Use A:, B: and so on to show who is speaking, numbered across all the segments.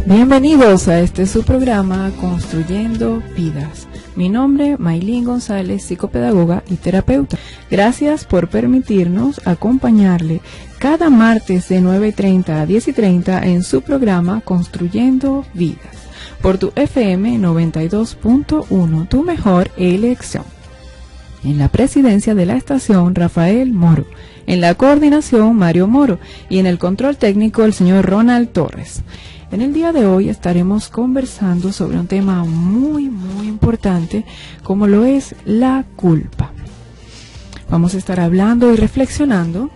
A: Bienvenidos a este su programa Construyendo Vidas. Mi nombre, Maylin González, psicopedagoga y terapeuta. Gracias por permitirnos acompañarle cada martes de 9:30 a 10:30 en su programa Construyendo Vidas, por tu FM 92.1, tu mejor elección. En la presidencia de la estación, Rafael Moro. En la coordinación, Mario Moro. Y en el control técnico, el señor Ronald Torres. En el día de hoy estaremos conversando sobre un tema muy importante, como lo es la culpa. Vamos a estar hablando y reflexionando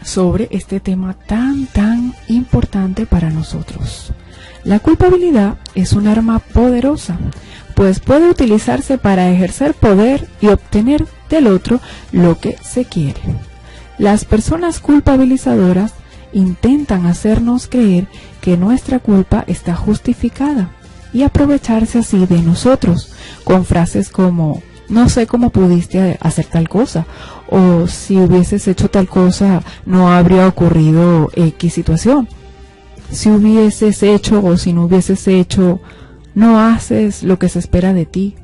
A: sobre este tema tan importante para nosotros. La culpabilidad es un arma poderosa, pues puede utilizarse para ejercer poder y obtener del otro lo que se quiere. Las personas culpabilizadoras intentan hacernos creer que nuestra culpa está justificada y aprovecharse así de nosotros con frases como: no sé cómo pudiste hacer tal cosa, o si hubieses hecho tal cosa no habría ocurrido X situación, si hubieses hecho o si no hubieses hecho, no haces lo que se espera de ti.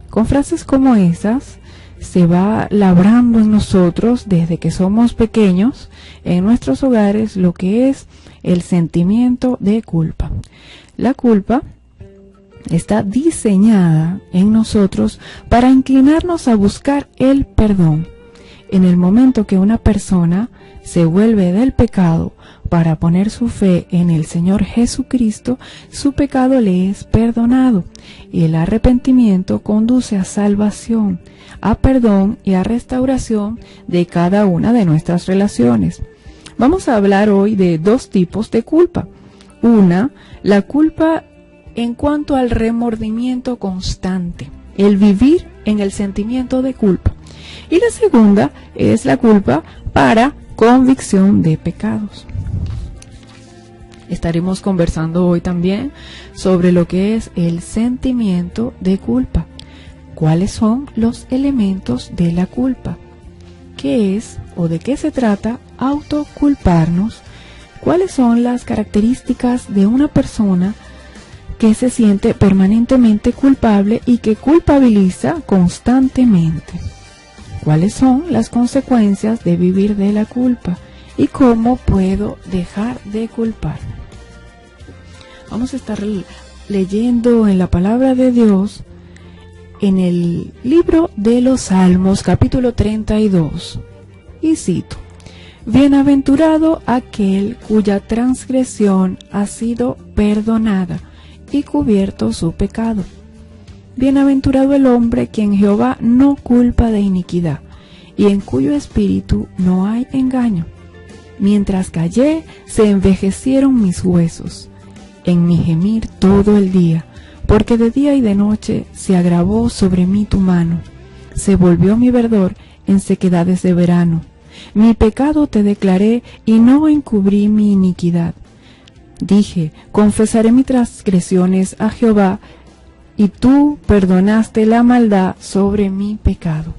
A: Con frases como esas se va labrando en nosotros desde que somos pequeños, en nuestros hogares, lo que es el sentimiento de culpa. La culpa está diseñada en nosotros para inclinarnos a buscar el perdón. En el momento que una persona se vuelve del pecado para poner su fe en el Señor Jesucristo, su pecado le es perdonado y el arrepentimiento conduce a salvación, a perdón y a restauración de cada una de nuestras relaciones. Vamos a hablar hoy de dos tipos de culpa. Una, la culpa en cuanto al remordimiento constante, el vivir en el sentimiento de culpa. Y la segunda es la culpa para convicción de pecados. Estaremos conversando hoy también sobre lo que es el sentimiento de culpa. ¿Cuáles son los elementos de la culpa? ¿Qué es o de qué se trata autoculparnos? ¿Cuáles son las características de una persona que se siente permanentemente culpable y que culpabiliza constantemente? ¿Cuáles son las consecuencias de vivir de la culpa? ¿Y cómo puedo dejar de culparme? Vamos a estar leyendo en la palabra de Dios en el libro de los Salmos, capítulo 32, y cito: Bienaventurado aquel cuya transgresión ha sido perdonada y cubierto su pecado. Bienaventurado el hombre quien Jehová no culpa de iniquidad y en cuyo espíritu no hay engaño. Mientras callé, se envejecieron mis huesos, en mi gemir todo el día, porque de día y de noche se agravó sobre mí tu mano, se volvió mi verdor en sequedades de verano. Mi pecado te declaré y no encubrí mi iniquidad. Dije, confesaré mis transgresiones a Jehová, y tú perdonaste la maldad sobre mi pecado.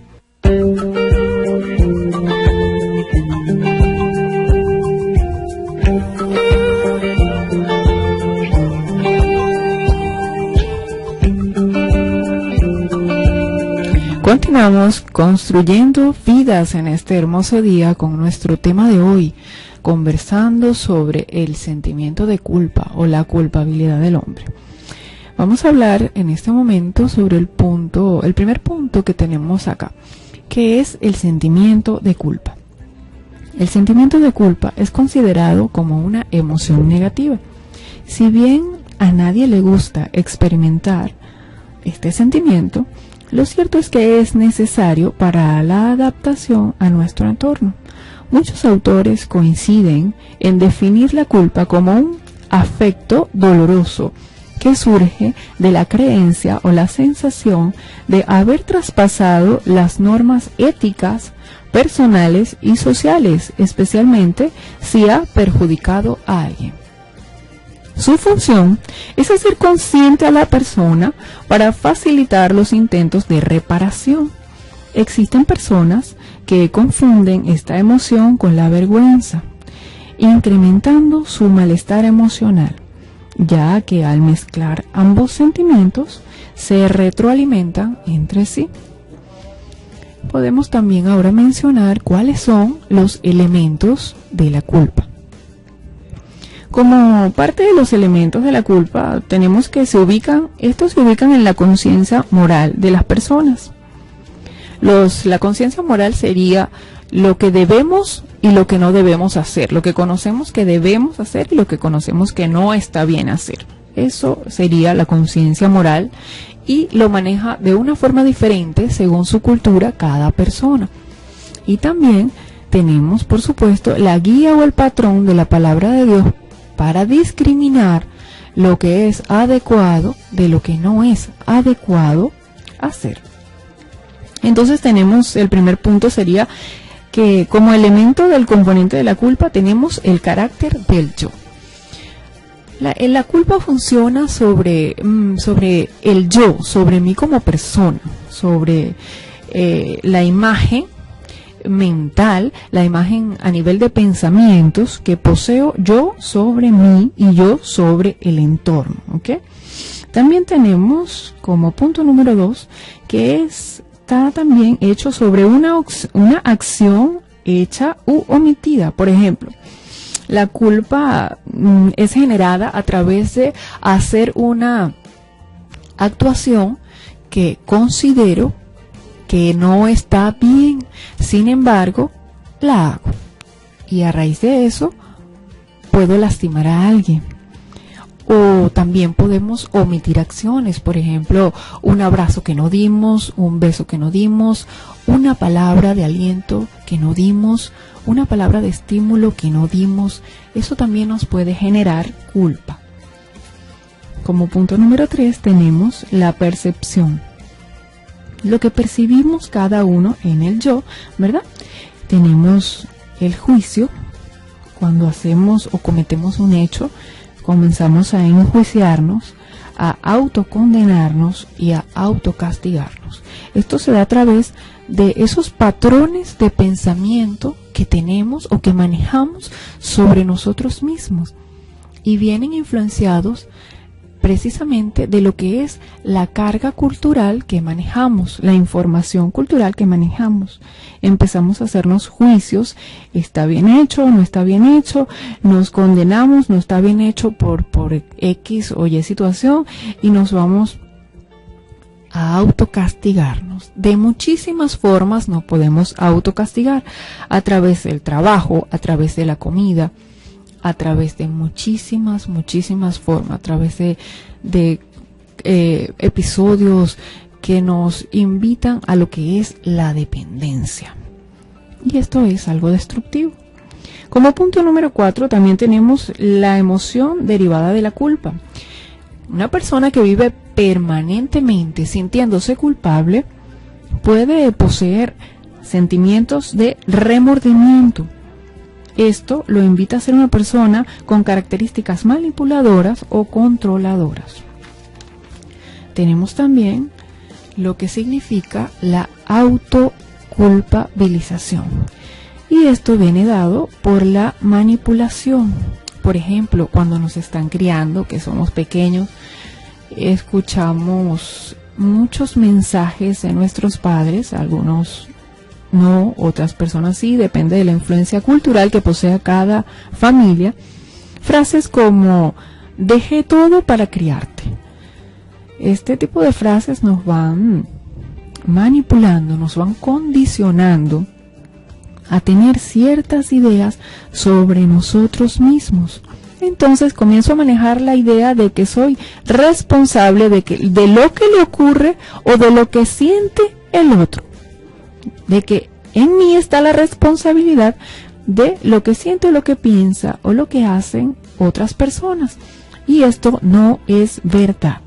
A: Continuamos construyendo vidas en este hermoso día con nuestro tema de hoy, conversando sobre el sentimiento de culpa o la culpabilidad del hombre. Vamos a hablar en este momento sobre el primer punto que tenemos acá, que es el sentimiento de culpa. El sentimiento de culpa es considerado como una emoción negativa. Si bien a nadie le gusta experimentar este sentimiento, lo cierto es que es necesario para la adaptación a nuestro entorno. Muchos autores coinciden en definir la culpa como un afecto doloroso que surge de la creencia o la sensación de haber traspasado las normas éticas, personales y sociales, especialmente si ha perjudicado a alguien. Su función es hacer consciente a la persona para facilitar los intentos de reparación. Existen personas que confunden esta emoción con la vergüenza, incrementando su malestar emocional, ya que al mezclar ambos sentimientos se retroalimentan entre sí. Podemos también ahora mencionar cuáles son los elementos de la culpa. Como parte de los elementos de la culpa, tenemos que estos se ubican en la conciencia moral de las personas. La conciencia moral sería lo que debemos y lo que no debemos hacer, lo que conocemos que debemos hacer y lo que conocemos que no está bien hacer. Eso sería la conciencia moral, y lo maneja de una forma diferente según su cultura cada persona. Y también tenemos, por supuesto, la guía o el patrón de la palabra de Dios para discriminar lo que es adecuado de lo que no es adecuado hacer. Entonces tenemos, el primer punto sería que como elemento del componente de la culpa tenemos el carácter del yo. La culpa funciona sobre el yo, sobre mí como persona, sobre la imagen mental, la imagen a nivel de pensamientos que poseo yo sobre mí y yo sobre el entorno, ¿ok? También tenemos como punto número 2 que está también hecho sobre una acción hecha u omitida. Por ejemplo, la culpa es generada a través de hacer una actuación que considero que no está bien, sin embargo, la hago. Y a raíz de eso, puedo lastimar a alguien. O también podemos omitir acciones, por ejemplo, un abrazo que no dimos, un beso que no dimos, una palabra de aliento que no dimos, una palabra de estímulo que no dimos. Eso también nos puede generar culpa. Como punto número 3 tenemos la percepción. Lo que percibimos cada uno en el yo, ¿verdad? Tenemos el juicio. Cuando hacemos o cometemos un hecho, comenzamos a enjuiciarnos, a autocondenarnos y a autocastigarnos. Esto se da a través de esos patrones de pensamiento que tenemos o que manejamos sobre nosotros mismos, y vienen influenciados precisamente de lo que es la carga cultural que manejamos, la información cultural que manejamos. Empezamos a hacernos juicios: está bien hecho, no está bien hecho, nos condenamos, no está bien hecho por X o Y situación, y nos vamos a autocastigarnos. De muchísimas formas nos podemos autocastigar: a través del trabajo, a través de la comida, a través de muchísimas formas, a través de episodios que nos invitan a lo que es la dependencia. Y esto es algo destructivo. Como punto número 4 también tenemos la emoción derivada de la culpa. Una persona que vive permanentemente sintiéndose culpable puede poseer sentimientos de remordimiento. Esto lo invita a ser una persona con características manipuladoras o controladoras. Tenemos también lo que significa la autoculpabilización. Y esto viene dado por la manipulación. Por ejemplo, cuando nos están criando, que somos pequeños, escuchamos muchos mensajes de nuestros padres, algunos no, otras personas sí, depende de la influencia cultural que posea cada familia. Frases como: dejé todo para criarte. Este tipo de frases nos van manipulando, nos van condicionando a tener ciertas ideas sobre nosotros mismos. Entonces comienzo a manejar la idea de que soy responsable de lo que le ocurre o de lo que siente el otro. De que en mí está la responsabilidad de lo que siente, lo que piensa o lo que hacen otras personas. Y esto no es verdad.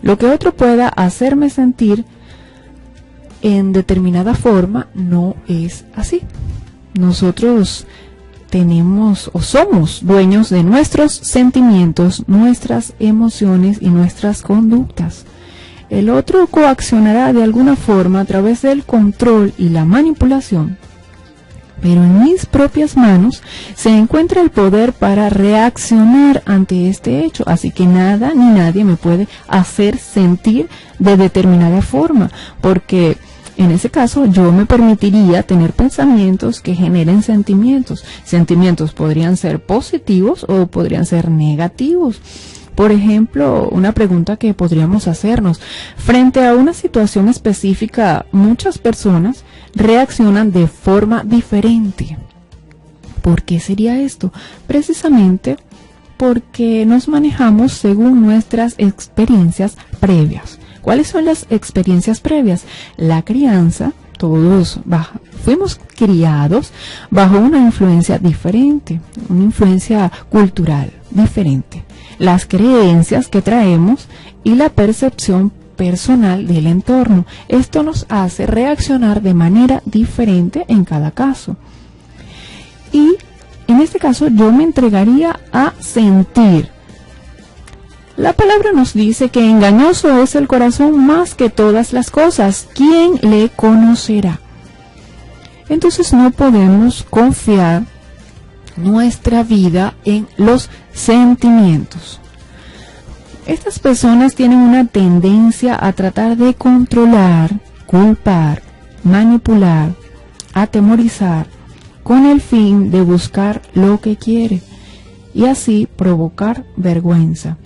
A: Lo que otro pueda hacerme sentir en determinada forma no es así. Nosotros tenemos o somos dueños de nuestros sentimientos, nuestras emociones y nuestras conductas. el otro coaccionará de alguna forma a través del control y la manipulación, pero en mis propias manos se encuentra el poder para reaccionar ante este hecho, así que nada ni nadie me puede hacer sentir de determinada forma, porque en ese caso yo me permitiría tener pensamientos que generen sentimientos. Sentimientos podrían ser positivos o podrían ser negativos. Por ejemplo, una pregunta que podríamos hacernos: frente a una situación específica, muchas personas reaccionan de forma diferente. ¿Por qué sería esto? Precisamente porque nos manejamos según nuestras experiencias previas. ¿Cuáles son las experiencias previas? La crianza. Todos fuimos criados bajo una influencia diferente, una influencia cultural diferente. Las creencias que traemos y la percepción personal del entorno. Esto nos hace reaccionar de manera diferente en cada caso. Y en este caso yo me entregaría a sentir. La palabra nos dice que engañoso es el corazón más que todas las cosas. ¿Quién le conocerá? Entonces no podemos confiar nuestra vida en los sentimientos. Estas personas tienen una tendencia a tratar de controlar, culpar, manipular, atemorizar, con el fin de buscar lo que quiere y así provocar vergüenza.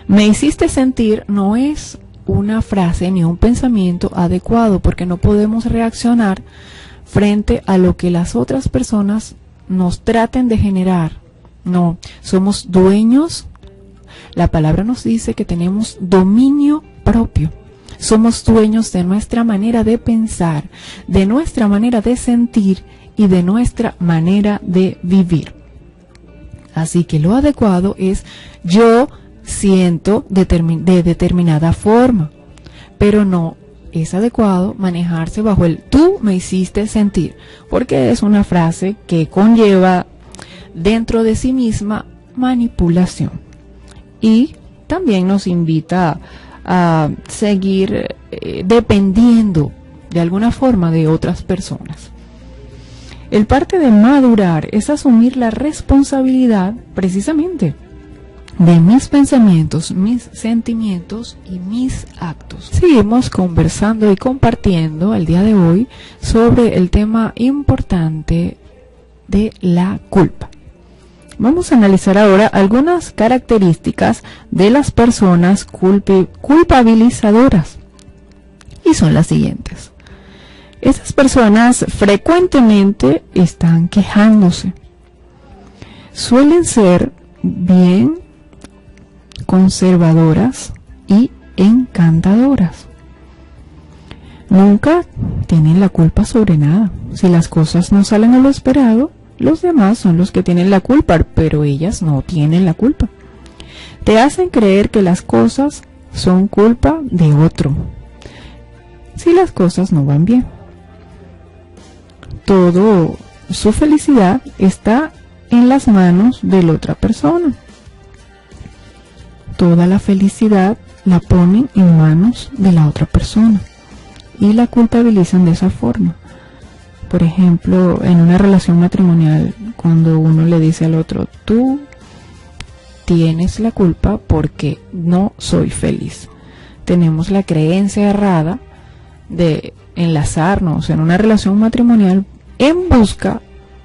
A: Me hiciste sentir no es una frase ni un pensamiento adecuado, porque no podemos reaccionar frente a lo que las otras personas nos traten de generar. No, somos dueños. La palabra nos dice que tenemos dominio propio. Somos dueños de nuestra manera de pensar, de nuestra manera de sentir y de nuestra manera de vivir. Así que lo adecuado es: yo siento de determinada forma, pero no es adecuado manejarse bajo el tú me hiciste sentir, porque es una frase que conlleva dentro de sí misma manipulación y también nos invita a seguir dependiendo de alguna forma de otras personas. El parte de madurar es asumir la responsabilidad precisamente de mis pensamientos, mis sentimientos y mis actos. Seguimos conversando y compartiendo el día de hoy sobre el tema importante de la culpa. Vamos a analizar ahora algunas características de las personas culpabilizadoras y son las siguientes. Esas personas frecuentemente están quejándose. Suelen ser bien conservadoras y encantadoras. Nunca tienen la culpa sobre nada. Si las cosas no salen a lo esperado, los demás son los que tienen la culpa, pero ellas no tienen la culpa. Te hacen creer que las cosas son culpa de otro, si las cosas no van bien. Todo su felicidad está en las manos de la otra persona. Toda la felicidad la ponen en manos de la otra persona y la culpabilizan de esa forma. Por ejemplo, en una relación matrimonial, cuando uno le dice al otro: tú tienes la culpa porque no soy feliz. Tenemos la creencia errada de enlazarnos en una relación matrimonial en busca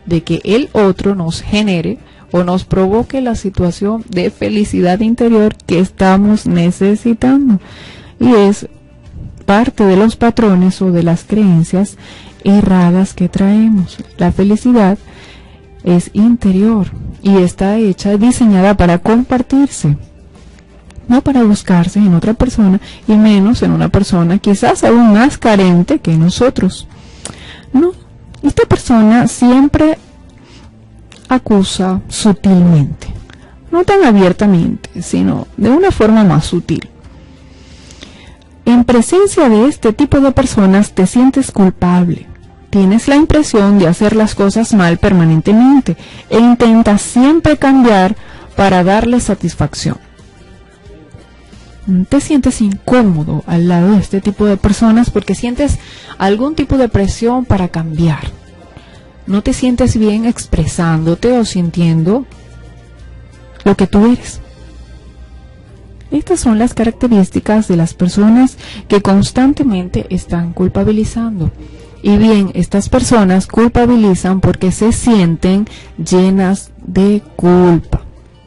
A: de que el otro nos genere o nos provoque la situación de felicidad interior que estamos necesitando. Y es parte de los patrones o de las creencias erradas que traemos. La felicidad es interior y está hecha, diseñada para compartirse, no para buscarse en otra persona, y menos en una persona quizás aún más carente que nosotros. No, esta persona siempre acusa sutilmente, no tan abiertamente, sino de una forma más sutil. En presencia de este tipo de personas te sientes culpable. Tienes la impresión de hacer las cosas mal permanentemente e intentas siempre cambiar para darle satisfacción. te sientes incómodo al lado de este tipo de personas porque sientes algún tipo de presión para cambiar. No te sientes bien expresándote o sintiendo lo que tú eres. Estas son las características de las personas que constantemente están culpabilizando. Y bien, estas personas culpabilizan porque se sienten llenas de culpa.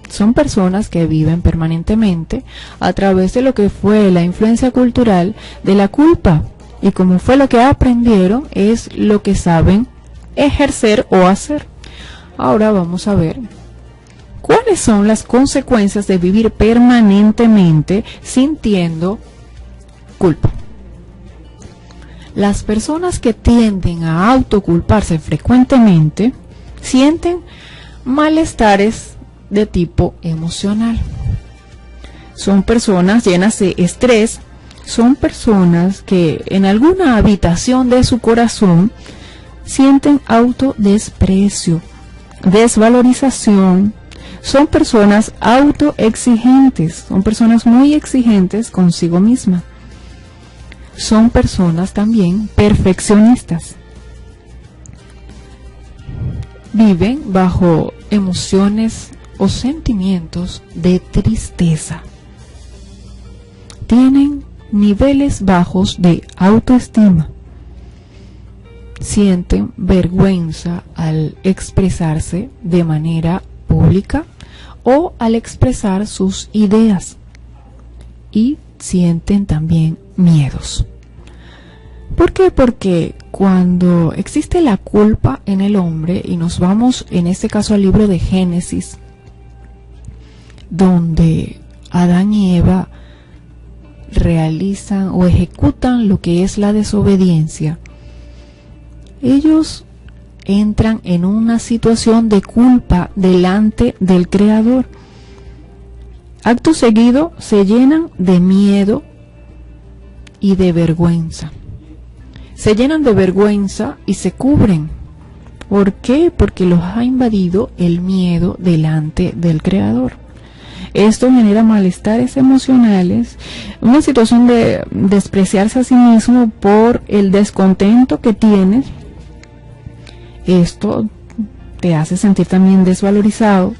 A: Son personas que viven permanentemente a través de lo que fue la influencia cultural de la culpa. Y como fue lo que aprendieron, es lo que saben ejercer o hacer. Ahora vamos a ver cuáles son las consecuencias de vivir permanentemente sintiendo culpa. Las personas que tienden a autoculparse frecuentemente sienten malestares de tipo emocional. Son personas llenas de estrés, son personas que en alguna habitación de su corazón sienten autodesprecio, desvalorización. Son personas autoexigentes, son personas muy exigentes consigo mismas. Son personas también perfeccionistas. Viven bajo emociones o sentimientos de tristeza. Tienen niveles bajos de autoestima. Sienten vergüenza al expresarse de manera pública o al expresar sus ideas. Y sienten también miedos. ¿Por qué? Porque cuando existe la culpa en el hombre, y nos vamos en este caso al libro de Génesis, donde Adán y Eva realizan o ejecutan lo que es la desobediencia, ellos entran en una situación de culpa delante del Creador. Acto seguido se llenan de miedo y de vergüenza. Se llenan de vergüenza y se cubren. ¿Por qué? Porque los ha invadido el miedo delante del Creador. Esto genera malestares emocionales, una situación de despreciarse a sí mismo por el descontento que tienes. Esto te hace sentir también desvalorizado.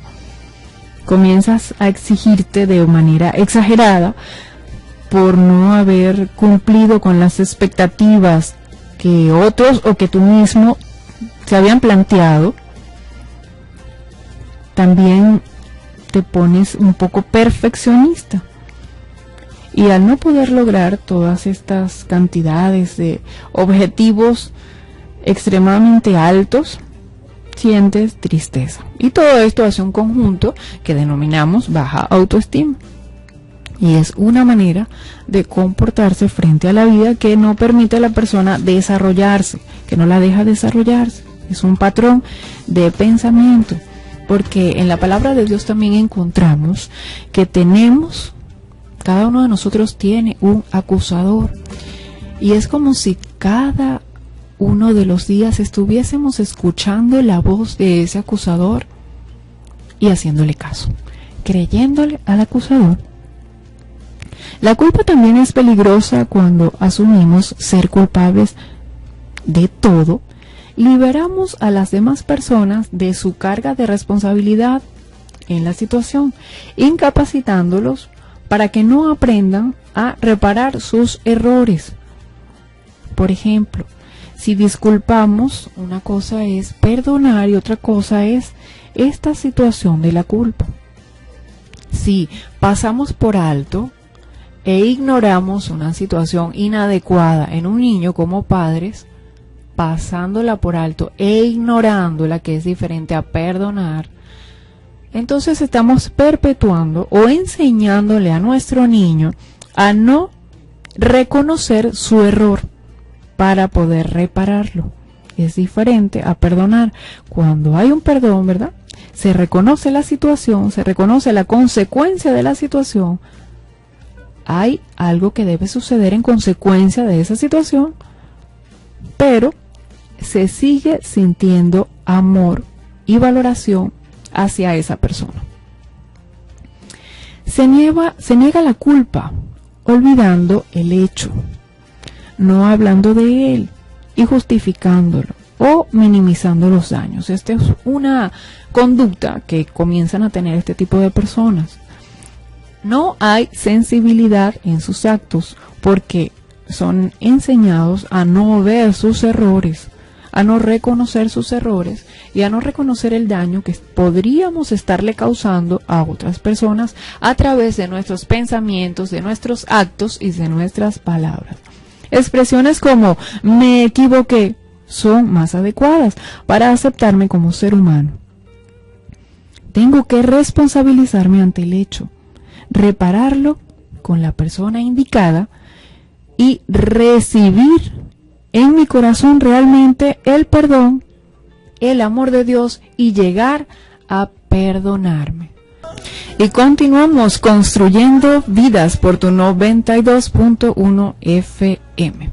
A: Comienzas a exigirte de manera exagerada por no haber cumplido con las expectativas que otros o que tú mismo se habían planteado. También te pones un poco perfeccionista. Y al no poder lograr todas estas cantidades de objetivos extremadamente altos, sientes tristeza. Y todo esto hace un conjunto que denominamos baja autoestima. Y es una manera de comportarse frente a la vida que no permite a la persona desarrollarse, que no la deja desarrollarse. Es un patrón de pensamiento, porque en la palabra de Dios también encontramos que cada uno de nosotros tiene un acusador. Y es como si cada uno de los días estuviésemos escuchando la voz de ese acusador y haciéndole caso, creyéndole al acusador. La culpa también es peligrosa cuando asumimos ser culpables de todo. Liberamos a las demás personas de su carga de responsabilidad en la situación, incapacitándolos para que no aprendan a reparar sus errores. Por ejemplo, si disculpamos, una cosa es perdonar y otra cosa es esta situación de la culpa. Si pasamos por alto e ignoramos una situación inadecuada en un niño como padres, pasándola por alto e ignorándola, que es diferente a perdonar, entonces estamos perpetuando o enseñándole a nuestro niño a no reconocer su error para poder repararlo. Es diferente a perdonar. Cuando hay un perdón, ¿verdad? Se reconoce la situación, se reconoce la consecuencia de la situación. Hay algo que debe suceder en consecuencia de esa situación, pero se sigue sintiendo amor y valoración hacia esa persona. se niega la culpa, olvidando el hecho, no hablando de él y justificándolo o minimizando los daños. Esta es una conducta que comienzan a tener este tipo de personas. No hay sensibilidad en sus actos porque son enseñados a no ver sus errores, a no reconocer sus errores y a no reconocer el daño que podríamos estarle causando a otras personas a través de nuestros pensamientos, de nuestros actos y de nuestras palabras. Expresiones como me equivoqué son más adecuadas para aceptarme como ser humano. Tengo que responsabilizarme ante el hecho, repararlo con la persona indicada y recibir en mi corazón realmente el perdón, el amor de Dios y llegar a perdonarme. Y continuamos construyendo vidas por tu 92.1 FM.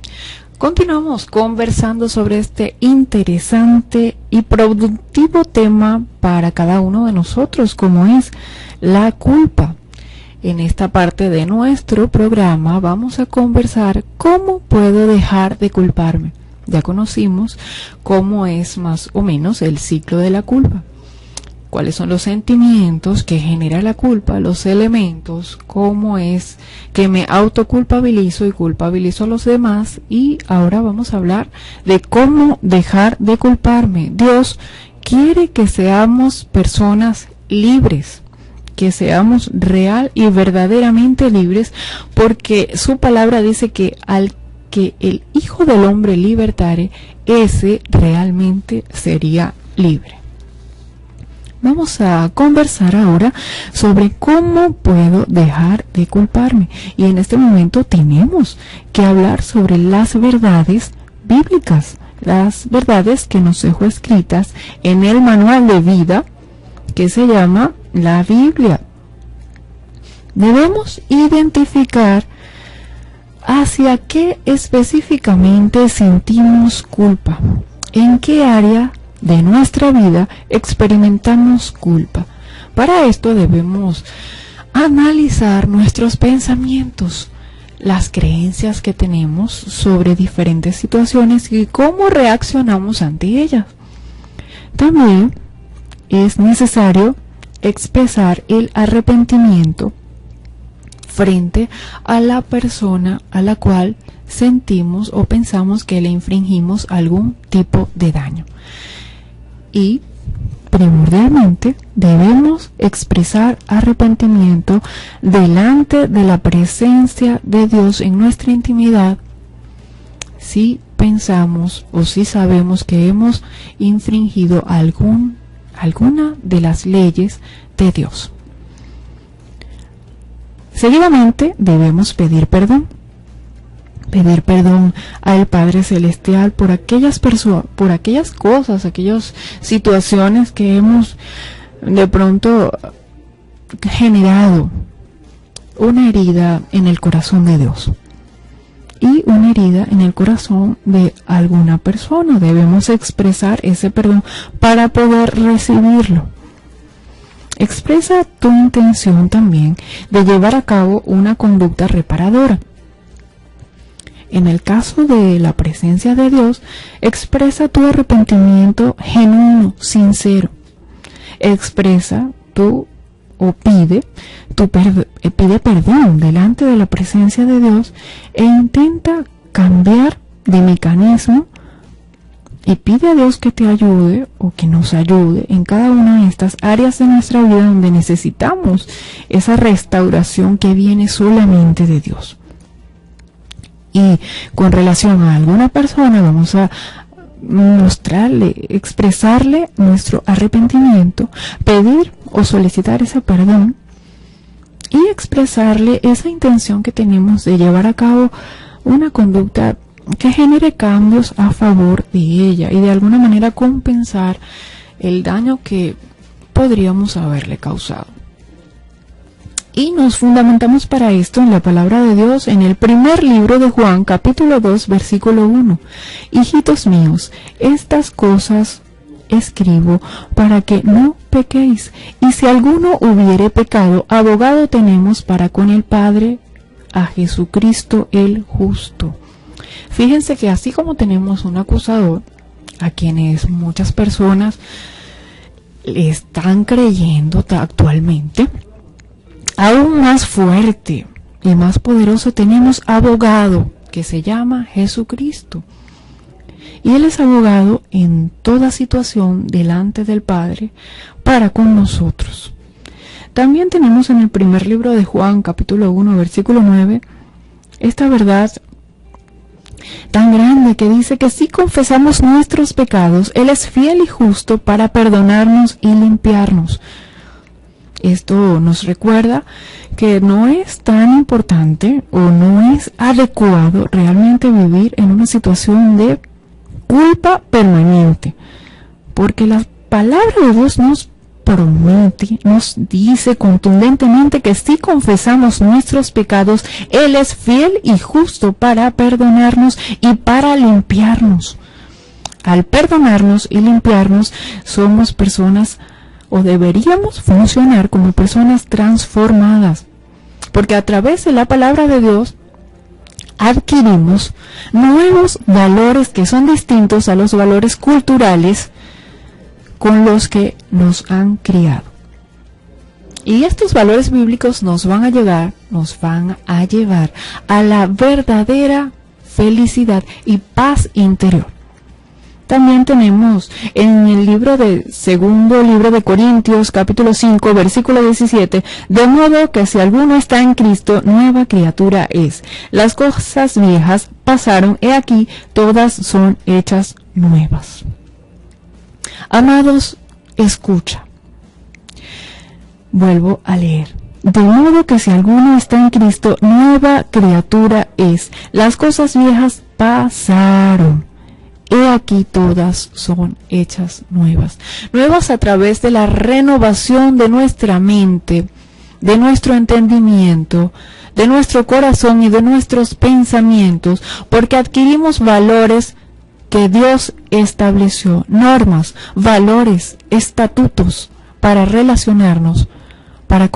A: Continuamos conversando sobre este interesante y productivo tema para cada uno de nosotros, como es la culpa. En esta parte de nuestro programa vamos a conversar cómo puedo dejar de culparme. Ya conocimos cómo es más o menos el ciclo de la culpa. Cuáles son los sentimientos que genera la culpa, los elementos, cómo es que me autoculpabilizo y culpabilizo a los demás. Y ahora vamos a hablar de cómo dejar de culparme. Dios quiere que seamos personas libres, que seamos real y verdaderamente libres, porque su palabra dice que al que el Hijo del Hombre libertare, ese realmente sería libre. Vamos a conversar ahora sobre cómo puedo dejar de culparme. Y en este momento tenemos que hablar sobre las verdades bíblicas, las verdades que nos dejó escritas en el manual de vida que se llama la Biblia. Debemos identificar hacia qué específicamente sentimos culpa, en qué área de nuestra vida experimentamos culpa. Para esto debemos analizar nuestros pensamientos, las creencias que tenemos sobre diferentes situaciones y cómo reaccionamos ante ellas. También es necesario expresar el arrepentimiento frente a la persona a la cual sentimos o pensamos que le infringimos algún tipo de daño. Y primordialmente debemos expresar arrepentimiento delante de la presencia de Dios en nuestra intimidad si pensamos o si sabemos que hemos infringido alguna de las leyes de Dios. Seguidamente debemos pedir perdón al Padre Celestial por aquellas personas, por aquellas cosas, aquellas situaciones que hemos de pronto generado una herida en el corazón de Dios y una herida en el corazón de alguna persona. Debemos expresar ese perdón para poder recibirlo. Expresa tu intención también de llevar a cabo una conducta reparadora. En el caso de la presencia de Dios, expresa tu arrepentimiento genuino, sincero. Expresa pide perdón delante de la presencia de Dios e intenta cambiar de mecanismo y pide a Dios que te ayude o que nos ayude en cada una de estas áreas de nuestra vida donde necesitamos esa restauración que viene solamente de Dios. Y con relación a alguna persona vamos a expresarle nuestro arrepentimiento, pedir o solicitar ese perdón y expresarle esa intención que tenemos de llevar a cabo una conducta que genere cambios a favor de ella y de alguna manera compensar el daño que podríamos haberle causado. Y nos fundamentamos para esto en la palabra de Dios en el primer libro de Juan, capítulo 2, versículo 1. Hijitos míos, estas cosas escribo para que no pequéis. Y si alguno hubiere pecado, abogado tenemos para con el Padre, a Jesucristo el justo. Fíjense que así como tenemos un acusador, a quienes muchas personas están creyendo actualmente, aún más fuerte y más poderoso tenemos abogado, que se llama Jesucristo. Y Él es abogado en toda situación delante del Padre para con nosotros. También tenemos en el primer libro de Juan, capítulo 1, versículo 9, esta verdad tan grande que dice que si confesamos nuestros pecados, Él es fiel y justo para perdonarnos y limpiarnos. Esto nos recuerda que no es tan importante o no es adecuado realmente vivir en una situación de culpa permanente, porque la palabra de Dios nos promete, nos dice contundentemente que si confesamos nuestros pecados, Él es fiel y justo para perdonarnos y para limpiarnos. Al perdonarnos y limpiarnos, somos personas, o deberíamos funcionar como personas transformadas, porque a través de la palabra de Dios adquirimos nuevos valores que son distintos a los valores culturales con los que nos han criado. Y estos valores bíblicos nos van a llevar a la verdadera felicidad y paz interior. También tenemos en el segundo libro de Corintios, capítulo 5, versículo 17, de modo que si alguno está en Cristo, nueva criatura es. Las cosas viejas pasaron, he aquí, todas son hechas nuevas. Amados, escucha. Vuelvo a leer. De modo que si alguno está en Cristo, nueva criatura es. Las cosas viejas pasaron. He aquí todas son hechas nuevas. Nuevas a través de la renovación de nuestra mente, de nuestro entendimiento, de nuestro corazón y de nuestros pensamientos, porque adquirimos valores que Dios estableció, normas, valores, estatutos para relacionarnos, para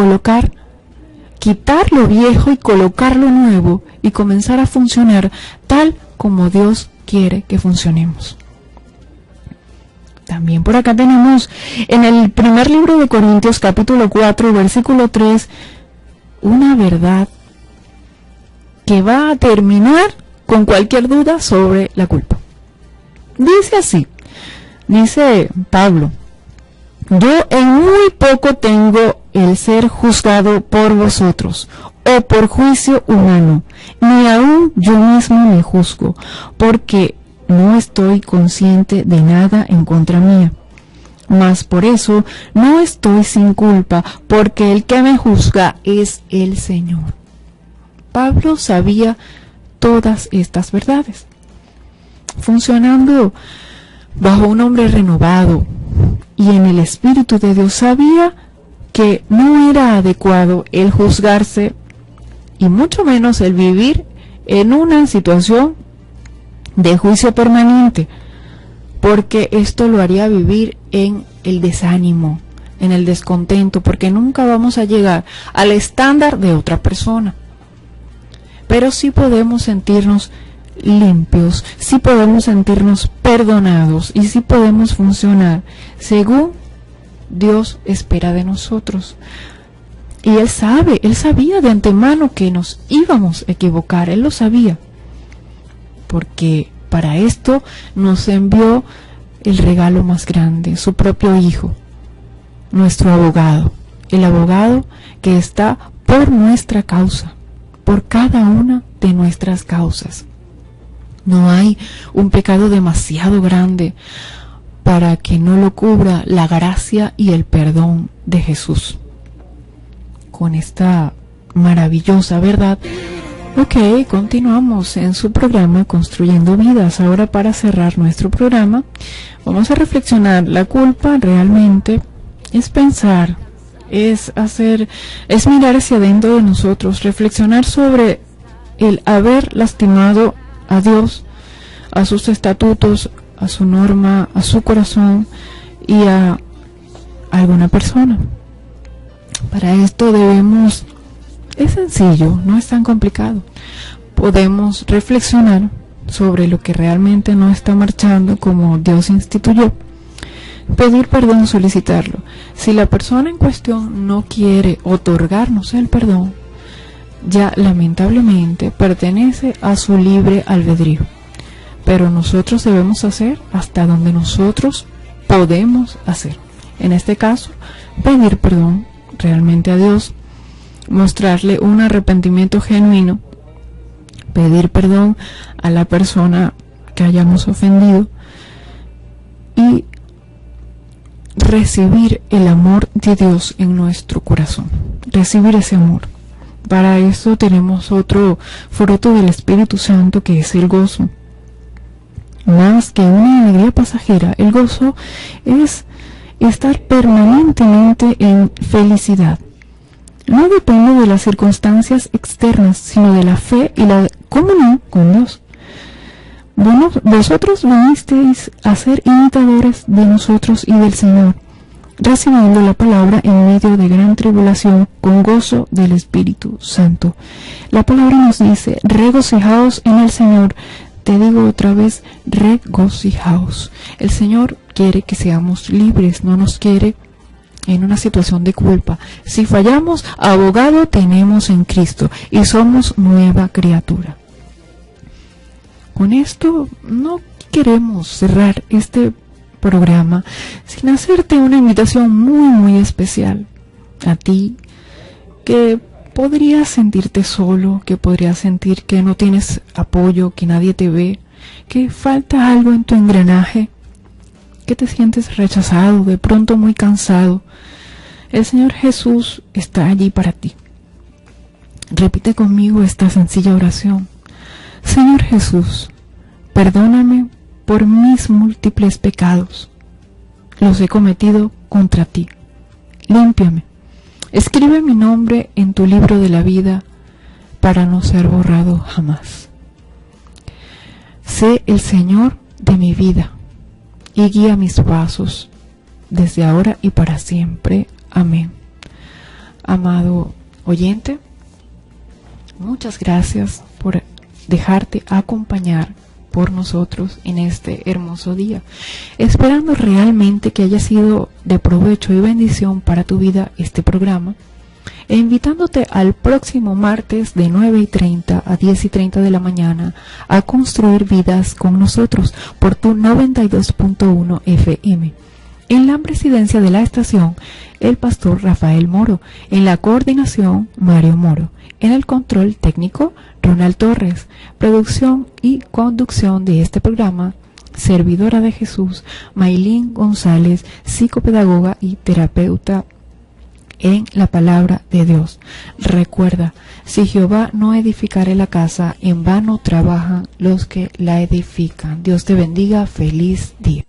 A: quitar lo viejo y colocar lo nuevo y comenzar a funcionar tal como Dios quiere que funcionemos. También por acá tenemos en el primer libro de Corintios, capítulo 4, versículo 3, una verdad que va a terminar con cualquier duda sobre la culpa. Dice así, dice Pablo: yo en muy poco tengo el ser juzgado por vosotros, o por juicio humano, ni aun yo mismo me juzgo, porque no estoy consciente de nada en contra mía. Mas por eso no estoy sin culpa, porque el que me juzga es el Señor. Pablo sabía todas estas verdades, funcionando bajo un hombre renovado y en el Espíritu de Dios. Sabía que no era adecuado el juzgarse y mucho menos el vivir en una situación de juicio permanente, porque esto lo haría vivir en el desánimo, en el descontento, porque nunca vamos a llegar al estándar de otra persona. Pero sí podemos sentirnos limpios, sí podemos sentirnos perdonados y sí podemos funcionar según Dios espera de nosotros. Y Él sabía de antemano que nos íbamos a equivocar, Él lo sabía, porque para esto nos envió el regalo más grande, su propio Hijo, nuestro abogado, el abogado que está por nuestra causa, por cada una de nuestras causas. No hay un pecado demasiado grande para que no lo cubra la gracia y el perdón de Jesús. Con esta maravillosa verdad, continuamos en su programa Construyendo Vidas. Ahora, para cerrar nuestro programa, vamos a reflexionar. La culpa realmente es pensar, es mirar hacia adentro de nosotros, reflexionar sobre el haber lastimado a Dios, a sus estatutos, a su norma, a su corazón, y a alguna persona. Para esto es sencillo, no es tan complicado. Podemos reflexionar sobre lo que realmente no está marchando como Dios instituyó, pedir perdón, solicitarlo. Si la persona en cuestión no quiere otorgarnos el perdón, ya lamentablemente pertenece a su libre albedrío, pero nosotros debemos hacer hasta donde nosotros podemos hacer. En este caso, pedir perdón realmente a Dios, mostrarle un arrepentimiento genuino, pedir perdón a la persona que hayamos ofendido y recibir el amor de Dios en nuestro corazón, recibir ese amor. Para eso tenemos otro fruto del Espíritu Santo, que es el gozo. Más que una alegría pasajera, el gozo es estar permanentemente en felicidad. No depende de las circunstancias externas, sino de la fe y la comunión con Dios. Bueno, vosotros vinisteis a ser imitadores de nosotros y del Señor, recibiendo la palabra en medio de gran tribulación con gozo del Espíritu Santo. La palabra nos dice: regocijaos en el Señor. Te digo otra vez, regocijaos. El Señor quiere que seamos libres, no nos quiere en una situación de culpa. Si fallamos, abogado tenemos en Cristo y somos nueva criatura. Con esto no queremos cerrar este programa sin hacerte una invitación muy especial a ti, que podrías sentirte solo, que podrías sentir que no tienes apoyo, que nadie te ve, que falta algo en tu engranaje, que te sientes rechazado, de pronto muy cansado. El Señor Jesús está allí para ti. Repite conmigo esta sencilla oración: Señor Jesús, perdóname por mis múltiples pecados. Los he cometido contra ti. Límpiame. Escribe mi nombre en tu libro de la vida para no ser borrado jamás. Sé el Señor de mi vida y guía mis pasos desde ahora y para siempre. Amén. Amado oyente, muchas gracias por dejarte acompañar por nosotros en este hermoso día, esperando realmente que haya sido de provecho y bendición para tu vida este programa, e invitándote al próximo martes de 9:30 a 10:30 de la mañana a construir vidas con nosotros por tu 92.1 FM. En la presidencia de la estación, el pastor Rafael Moro. En la coordinación, Mario Moro. En el control técnico, Ronald Torres. Producción y conducción de este programa, servidora de Jesús, Maylin González, psicopedagoga y terapeuta en la palabra de Dios. Recuerda, si Jehová no edificare la casa, en vano trabajan los que la edifican. Dios te bendiga. Feliz día.